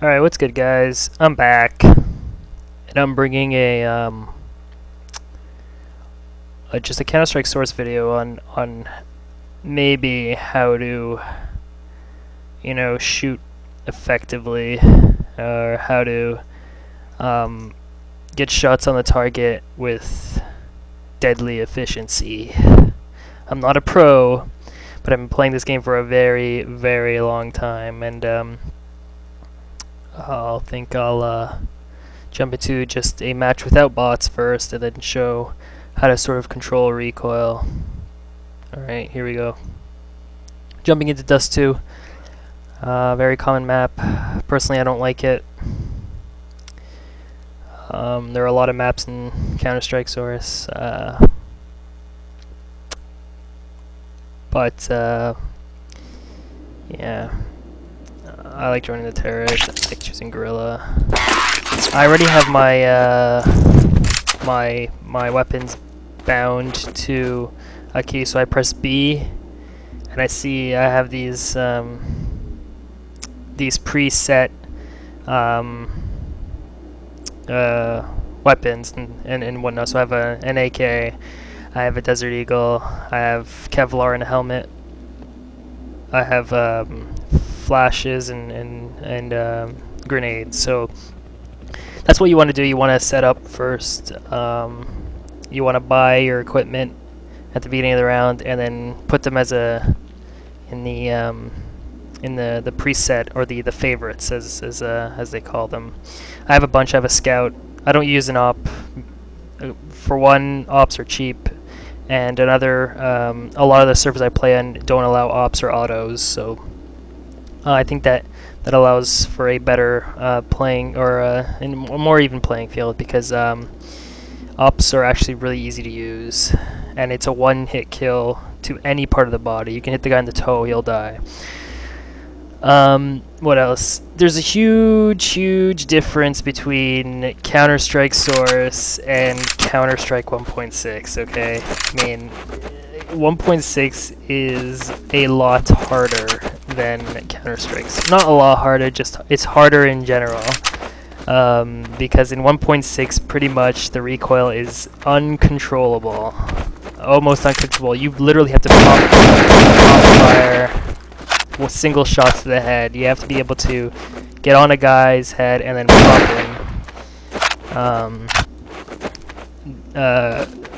Alright, what's good, guys? I'm back, and I'm bringing just a CounterStrike source video on maybe how to, shoot effectively, or how to get shots on the target with deadly efficiency. I'm not a pro, but I've been playing this game for a very, very long time, and I'll jump into just a match without bots first, and then show how to sort of control recoil. Alright, here we go. Jumping into Dust 2. Very common map. Personally, I don't like it. There are a lot of maps in CounterStrike Source. Yeah. I like joining the terrorist. I like choosing gorilla. I already have my my weapons bound to a key, so I press B, and I see I have these preset weapons and whatnot. So I have an AK, I have a Desert Eagle, I have Kevlar in a helmet, I have flashes and grenades. So that's what you want to do. You want to set up first. You want to buy your equipment at the beginning of the round, and then put them as in the preset, or the favorites as they call them. I have a bunch. I have a scout. I don't use an op. For one, ops are cheap, and another, a lot of the servers I play on don't allow ops or autos. So I think that allows for a better playing, or a more even playing field, because ops are actually really easy to use, and it's a one-hit kill to any part of the body. You can hit the guy in the toe, he'll die. What else? There's a huge difference between CounterStrike Source and CounterStrike 1.6, okay? I mean, 1.6 is a lot harder than CounterStrike. Not a lot harder, just it's harder in general. Because in 1.6, pretty much the recoil is uncontrollable, almost uncontrollable. You literally have to pop fire with single shots to the head. You have to be able to get on a guy's head and then pop him.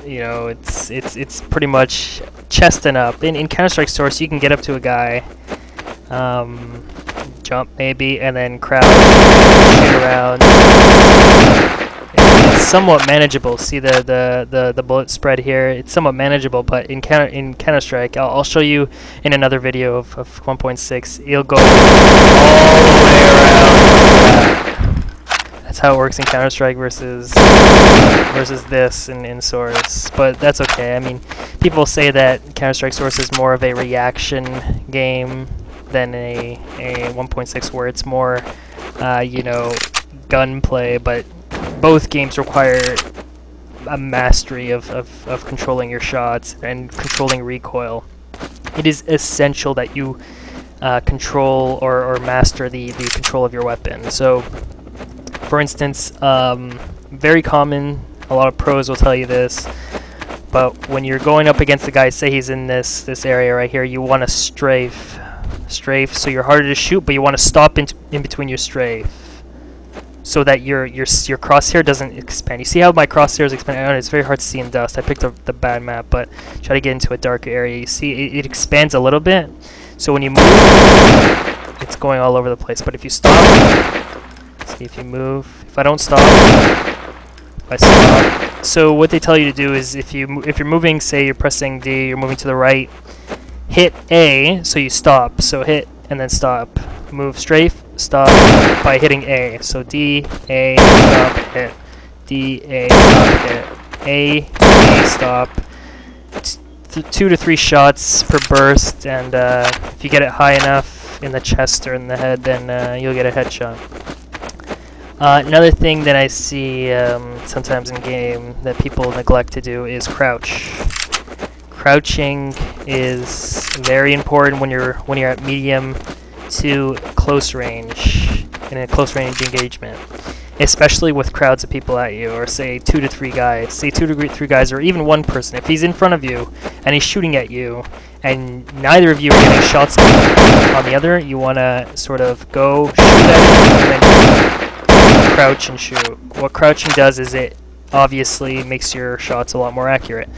It's pretty much chest and up. In CounterStrike Source, you can get up to a guy, jump maybe, and then crouch, shoot around. It's somewhat manageable. See the bullet spread here? It's somewhat manageable, but in CounterStrike, I'll show you in another video of 1.6. It'll go all the way around. That's how it works in CounterStrike versus this in Source. But that's okay. I mean, people say that CounterStrike Source is more of a reaction game than a 1.6, where it's more gunplay, but both games require a mastery of controlling your shots and controlling recoil. It is essential that you control or master the control of your weapon. So, for instance, very common, a lot of pros will tell you this, but when you're going up against the guy, say he's in this area right here, you want to strafe, so you're harder to shoot, but you want to stop in between your strafe, so that your crosshair doesn't expand. You see how my crosshairs expand? I know it's very hard to see in Dust. I picked up the bad map, but try to get into a darker area. You see it expands a little bit, so when you move, it's going all over the place. But if you stop, see, if you move, if I don't stop, if I stop. So what they tell you to do is, if you're moving, say you're pressing D, you're moving to the right, hit A, so you stop. So hit and then stop. Move strafe, stop by hitting A. So D, A, stop, hit. D, A, stop, hit. A, stop. 2 to 3 shots per burst, and if you get it high enough in the chest or in the head, then you'll get a headshot. Another thing that I see sometimes in game that people neglect to do is crouch. Crouching is very important when you're at medium to close range. in a close range engagement, especially with crowds of people at you, or say 2 to 3 guys. Say 2 to 3 guys, or even one person. If he's in front of you and he's shooting at you, and neither of you are getting shots on the other, you want to sort of go shoot at him and then crouch and shoot. What crouching does is it obviously makes your shots a lot more accurate.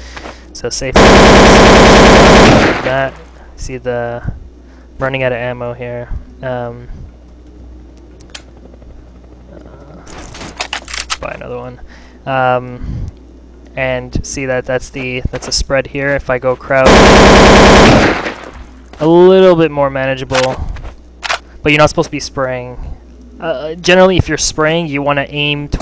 So say for instance, that, see the running out of ammo here. Buy another one. And see that's a spread here. If I go crouch, a little bit more manageable, but you're not supposed to be spraying. Generally, if you're spraying, you want to aim towards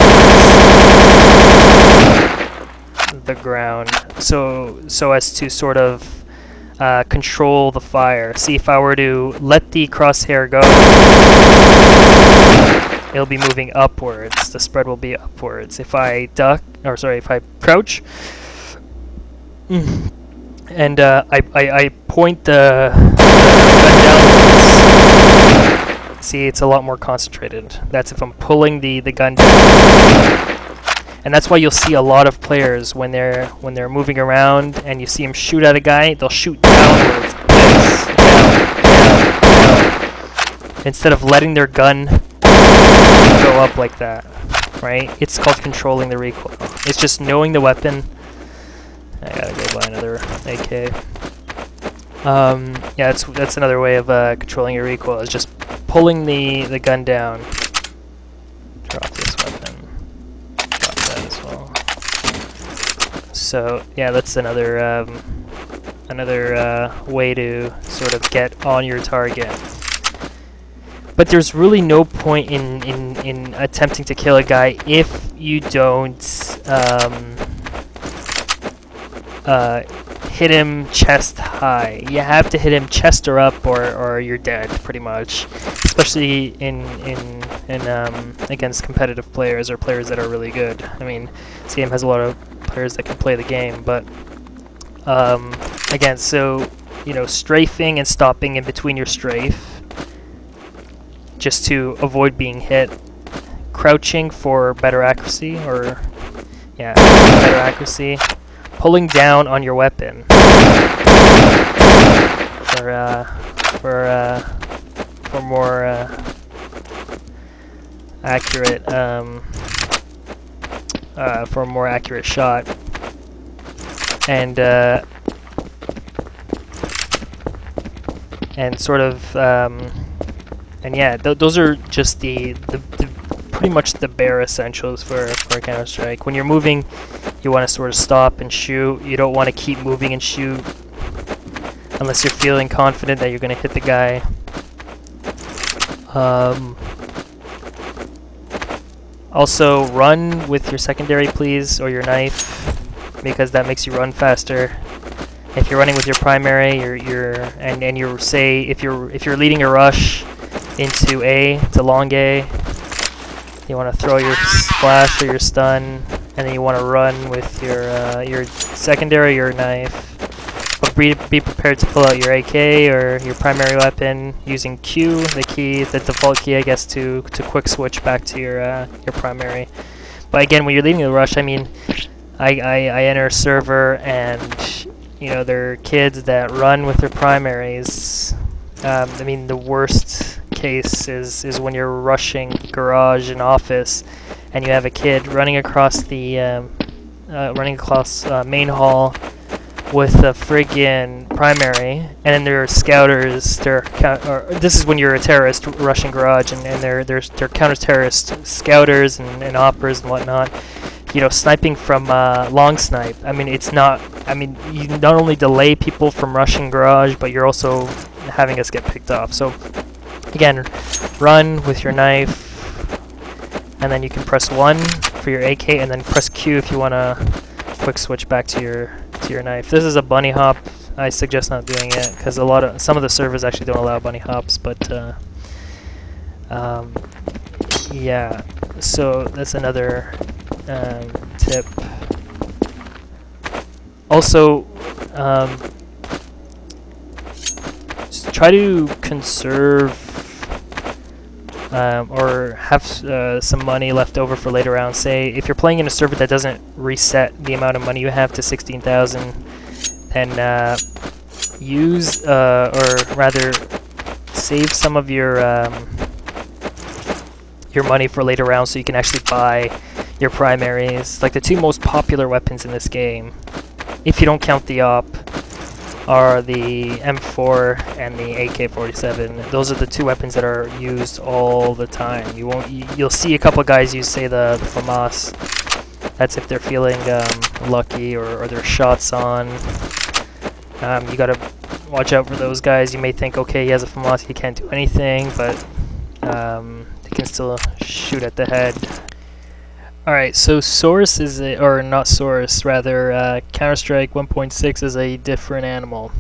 the ground, so as to sort of control the fire. See, if I were to let the crosshair go, it'll be moving upwards. The spread will be upwards. If I duck, or sorry, if I crouch, and I point the gun downwards, see, it's a lot more concentrated. That's if I'm pulling the gun down. And that's why you'll see a lot of players when they're moving around and you see them shoot at a guy, they'll shoot downwards, down, instead of letting their gun go up like that, right? It's called controlling the recoil. It's just knowing the weapon. I gotta go buy another AK. Yeah, that's another way of controlling your recoil, is just pulling the gun down. Drop this weapon. Drop that as well. So yeah, that's another way to sort of get on your target. But there's really no point in attempting to kill a guy if you don't hit him chest high. You have to hit him chest or up, or you're dead, pretty much. Especially in against competitive players or players that are really good. I mean, this game has a lot of players that can play the game, but again, so you know, strafing and stopping in between your strafe, just to avoid being hit. Crouching for better accuracy, or yeah, better accuracy. Pulling down on your weapon for more accurate for a more accurate shot, and sort of and yeah, those are just the pretty much the bare essentials for Counter-Strike. When you're moving, you want to sort of stop and shoot. You don't want to keep moving and shoot unless you're feeling confident that you're going to hit the guy. Also, run with your secondary, please, or your knife, because that makes you run faster. If you're running with your primary, and you're say if you're leading a rush into A, to long A, you want to throw your splash or your stun, and then you want to run with your secondary, your knife. But be prepared to pull out your AK or your primary weapon using Q, the default key, I guess, to quick switch back to your primary. But again, when you're leading the rush, I mean, I enter a server and you know, there are kids that run with their primaries. I mean, the worst case is when you're rushing garage and office, and you have a kid running across the main hall with a friggin' primary, and then there are scouters. This is when you're a terrorist rushing garage, and they're counter-terrorist scouters and operas and whatnot. You know, sniping from long snipe. I mean, it's not. I mean, you not only delay people from rushing garage, but you're also having us get picked off. So again, run with your knife, and then you can press 1 for your AK, and then press Q if you want to quick switch back to your knife. This is a bunny hop. I suggest not doing it because some of the servers actually don't allow bunny hops. But yeah, so that's another tip. Also, just try to conserve or have some money left over for later rounds. Say if you're playing in a server that doesn't reset the amount of money you have to 16,000, then use or rather save some of your money for later rounds so you can actually buy your primaries. Like the two most popular weapons in this game, if you don't count the op, are the M4 and the AK-47. Those are the two weapons that are used all the time. You'll see a couple guys use, say, the FAMAS. That's if they're feeling lucky or their shots on. You gotta watch out for those guys. You may think, okay, he has a FAMAS, he can't do anything, but they can still shoot at the head. Alright, so Source is or not Source, rather CounterStrike 1.6 is a different animal.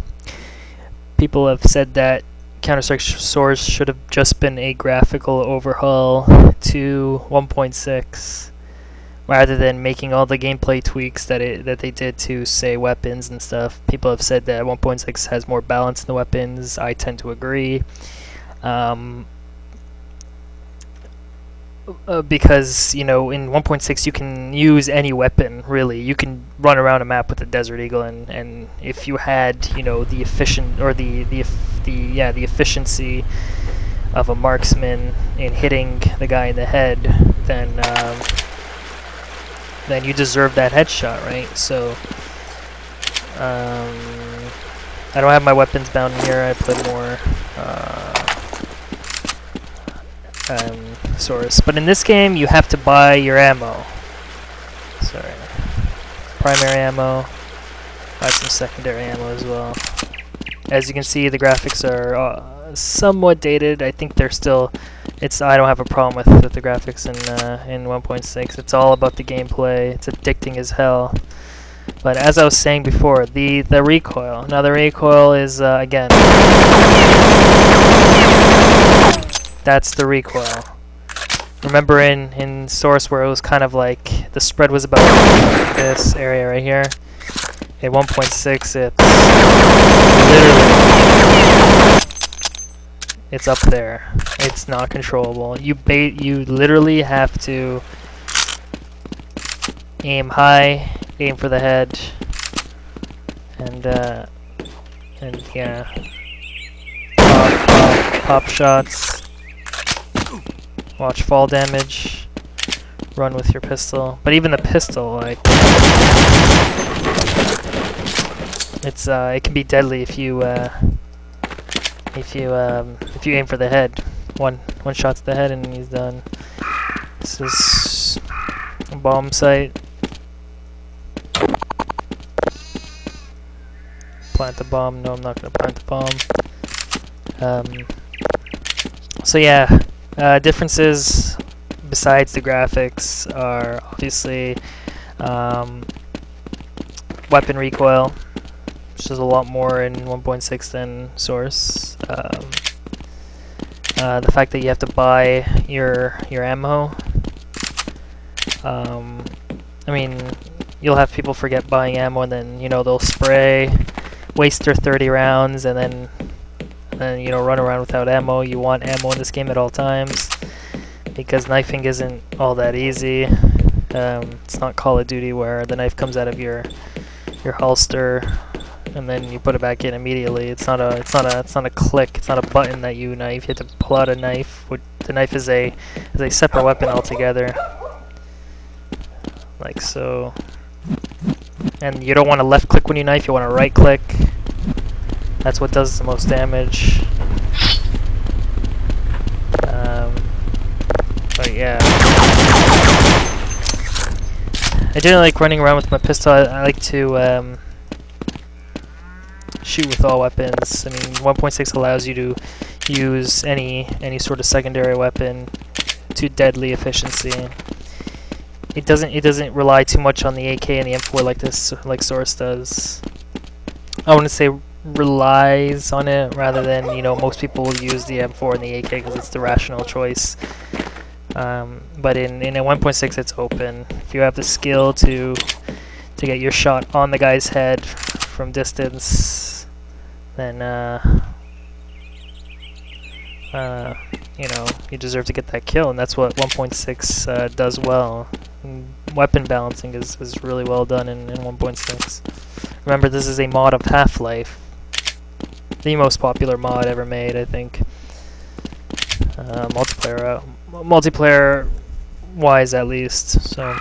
People have said that CounterStrike Source should have just been a graphical overhaul to 1.6, rather than making all the gameplay tweaks that they did to, say, weapons and stuff. People have said that 1.6 has more balance in the weapons. I tend to agree. Because, you know, in 1.6 you can use any weapon, really. You can run around a map with a Desert Eagle, and if you had, you know, the efficiency of a marksman in hitting the guy in the head, then you deserve that headshot, right? So I don't have my weapons bound here. I put more Source, but in this game you have to buy your ammo. Sorry, primary ammo, buy some secondary ammo as well. As you can see, the graphics are somewhat dated. I think they're still. I don't have a problem with the graphics in 1.6. It's all about the gameplay. It's addicting as hell. But as I was saying before, the recoil. Now the recoil is again. That's the recoil. Remember in Source where it was kind of like the spread was about this area right here? In 1.6 it's up there. It's not controllable. You literally have to aim high, aim for the head, and yeah, pop shots. Watch fall damage. Run with your pistol, but even the pistol, like, it can be deadly if you aim for the head. One shot to the head and he's done. This is a bomb site. Plant the bomb. No, I'm not gonna plant the bomb. So yeah. Differences besides the graphics are obviously weapon recoil, which is a lot more in 1.6 than Source. The fact that you have to buy your ammo. I mean, you'll have people forget buying ammo, and then, you know, they'll spray, waste their 30 rounds, and then you know, run around without ammo. You want ammo in this game at all times, because knifing isn't all that easy. It's not Call of Duty where the knife comes out of your holster and then you put it back in immediately. It's not a click. It's not a button that you knife. You have to pull out a knife. The knife is a separate weapon altogether, like so. And you don't want to left click when you knife. You want to right click. That's what does the most damage. But yeah, I generally like running around with my pistol. I like to shoot with all weapons. I mean, 1.6 allows you to use any sort of secondary weapon to deadly efficiency. It doesn't rely too much on the AK and the M4 like Source does. I wouldn't say relies on it, rather than, you know, most people will use the M4 and the AK because it's the rational choice. But in a 1.6 it's open. If you have the skill to get your shot on the guy's head from distance, then you know, you deserve to get that kill, and that's what 1.6 does well. And weapon balancing is really well done in 1.6. Remember, this is a mod of Half-Life, the most popular mod ever made, I think. Multiplayer wise, at least. So.